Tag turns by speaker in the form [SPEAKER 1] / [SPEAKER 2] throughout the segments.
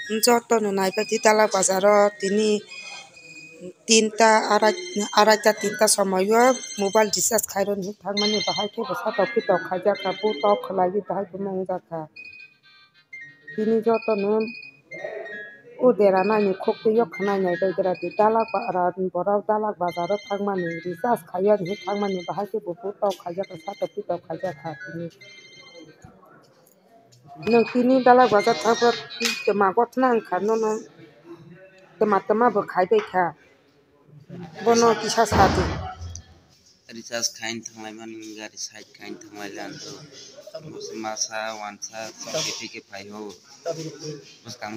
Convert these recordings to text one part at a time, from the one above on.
[SPEAKER 1] Joto no naibati tala bazaro tini tinta araita tinta somoyo mobile recharge khairon hi thangmani bahai ke basa topi to khaja ka bu to khlagi bahai bumung jaka tini joto no udera nani khokti yok khana nyai baidera ti dalak bara borok dalak bazaro thangmani recharge khaiya hi thangmani bahai ke bu to khaja ka sa topi to khaja ka tini nang tini dalak bazar thangpa tama gotna khano no tama bo khaibai kha bono kisa sati
[SPEAKER 2] Recharge kain thanglai man gari site kain thanglai lan to masa wansa soke pai ho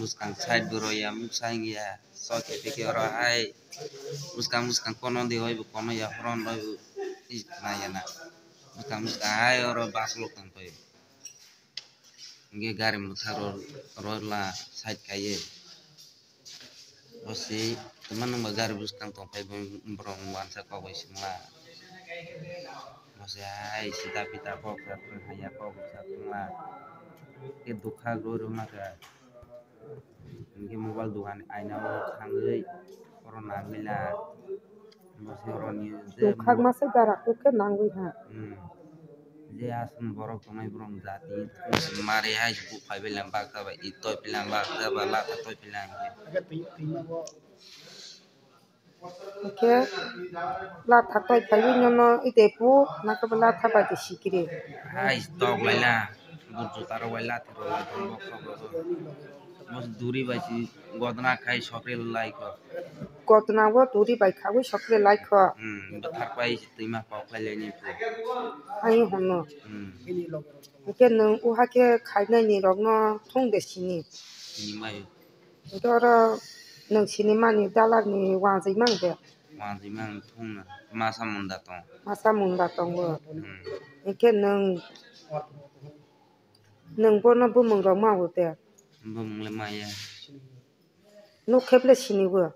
[SPEAKER 2] muskang site buro ya musang ya soke oro hai muskang kono de hoi kono ya front hoi is na ya na muskang hai oro baslok tang pai nge gari mutharo rola site kaye bosi teman nang gari muskang tong pai brong wansa ko bai simla masih hai sita pita kok satang hanya kok satang lah ke dukha gro rumah ka ini mobile dukan aina khangai corona gila masih orang ni
[SPEAKER 1] khak masai gara kuke nangui ha
[SPEAKER 2] je asun borok tomai brong jati mari hai bu phai bilang bak ta itoi bilang bak ta bala toi bilang
[SPEAKER 1] ke la thakoi phaiwi nyono ite pu nakabla thaba de sikire
[SPEAKER 2] hai stok laila buju taro waila tero mos duri baisi godna khai sokre lai ko
[SPEAKER 1] gotnawo duri bai khawi sokle laikho
[SPEAKER 2] bathar pai tuima pau khaile ni pu
[SPEAKER 1] ai honno ke nang uha ke khainai ni rogno thongde sini
[SPEAKER 2] ni mai
[SPEAKER 1] doro nang sini mani dalak ni wajai mangde
[SPEAKER 2] wajai mang thongna masa munda tong
[SPEAKER 1] masa munda tongwo ke nang bono bumung rok mawo de
[SPEAKER 2] bumung le maya
[SPEAKER 1] no keble sini wo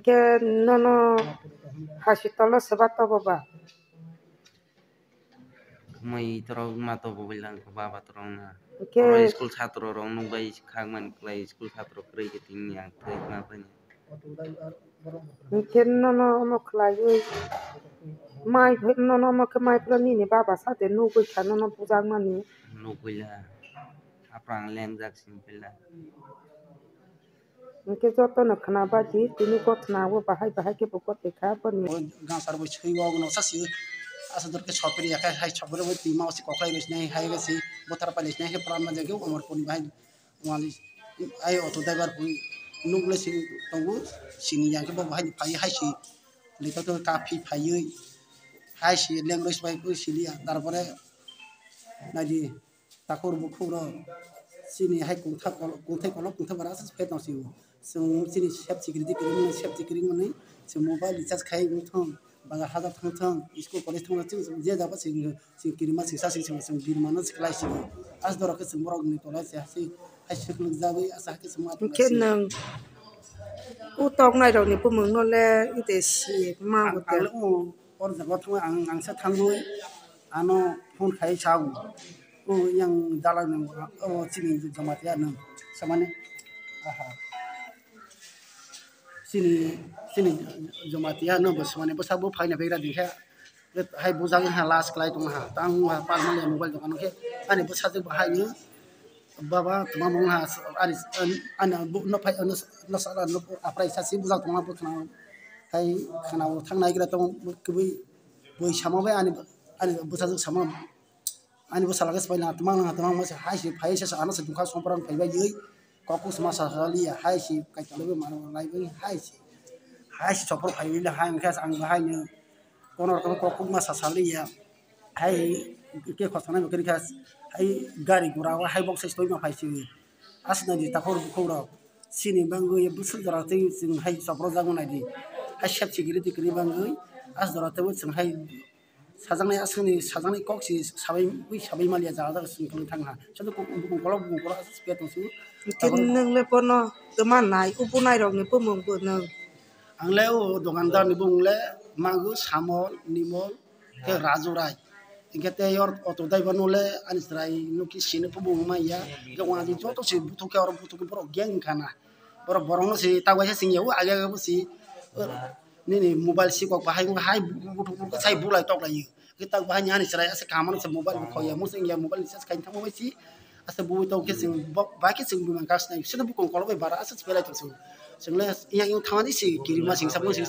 [SPEAKER 1] ke nono hospital seba to baba
[SPEAKER 2] mai toro mato bobilang ko baba torong na
[SPEAKER 1] ke
[SPEAKER 2] school chatro rong nung bai khangman klai school chatro krei ke tin yang thai na pani
[SPEAKER 1] ke nono mo khlai mai nono mo ke mai prani ni baba sa de no ko cha nono pujang mani
[SPEAKER 2] no kuila aprang leng jak simpela
[SPEAKER 1] ke joto no khana ba di tini ko thna wo bahai ke bukot dekha pani
[SPEAKER 3] गांसार बो छई वागनो सासी आसदर के छपरी याका हाय छपरे बो ती माउसी कोखलाई बेस नै हाय गसी बोथार पालिस नै हे प्राम ना जगे अमर कोनी भाई वाली आय अतो ड्राइवर हुई नुगले सिं तंगु सिनि याके बो भाई फाई हाय सि लितो तो काफी फाई हाय सि लैंग्वेज भाई को सिलिया तारपरे नाजी ताकुर बुखुर सिनि हाय कुंथाय कुंथा बारा फेट नसि जों सिनि सेफ सिकिउरिटि माने जों मोबाइल रिचार्ज खाइ थों बागा हाजा थों स्कुल कलेज थों जों जे जाबा जों किरिमा सिसा जों बिरमानो सिखलाइसि आज दरके जों बरग नि तला जासि हाय सिखलुक जाबै आसा के जों मात
[SPEAKER 1] ke nang u tok nai rok ni bumung no le ite si ma wo de
[SPEAKER 3] और जगह थों आं से थांगुय आनो फोन खाइ साउ ओ yang dalang nang ओ चिनि जमातिया नं समाने आहा sini jamatia no bos mane bos abu faina begra dikha hai bujang ha las klai tong ha tang ha pan male mobile dokan ke ani bos sajak bahai ni baba tama mong ha ani ana no phai no sala no aprai sasi bujang tong bu thana hai khana thang nai gra tong kbi boi sama bai ani bosajak sama ani bosalagas pai na tama ma hai si phai sa ana sa dukha somprang phai bai yei kokus masa sali hai si kai talo mano lai bai hai si chopor phai le hai mkhas ang hai ni konor ko kokus masa sali ya hai ke khosana ke khas hai gari gura hai box stoi ma phai si asna di takor khora sini bango ye busul darate sing hai chopor jago na di hai shap chigiri dikri bango as darate wo sing hai sajangnai koksi sabai malia jaga singkung thangha chalo bungkolo spet su
[SPEAKER 1] kin nang le pono tama nai upu nai rok ni bumung bu nang
[SPEAKER 3] angle o dukandar ni bungle magu samol nimol ke rajurai ingkete yor oto dai banule ani serai nuki sini pubu maya gawa di joto si butuh ke orang butuh ke boro geng kana boro borong si tawa sing ya aga ga si ni mobile si kok bahai hai butuh butuh sai bulai tok lai kita bahai ani serai asa kaman se mobile ko ya musing ya mobile si kain tamu si asa bu tok ke sing ba ke sing buman kas nai sina bu kon kolo bara asa sepela tok sing le yang thawani si kirima sing sabu sing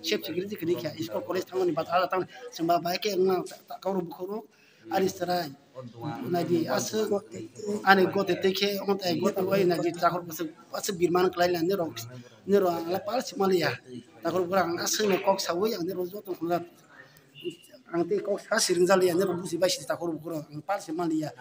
[SPEAKER 3] chef security kini kya isko college thawani batala tang sing ba ke nga kauru bukhoro ari serai nadi asa ani gote teke on ta gote wai nadi takor pas birman klai la ne ro la pal simalia takor kurang asa ne kok sawi yang ne ro joto kulat angti kok sa siring jali ne ro busi bai si takor bukhoro pal simalia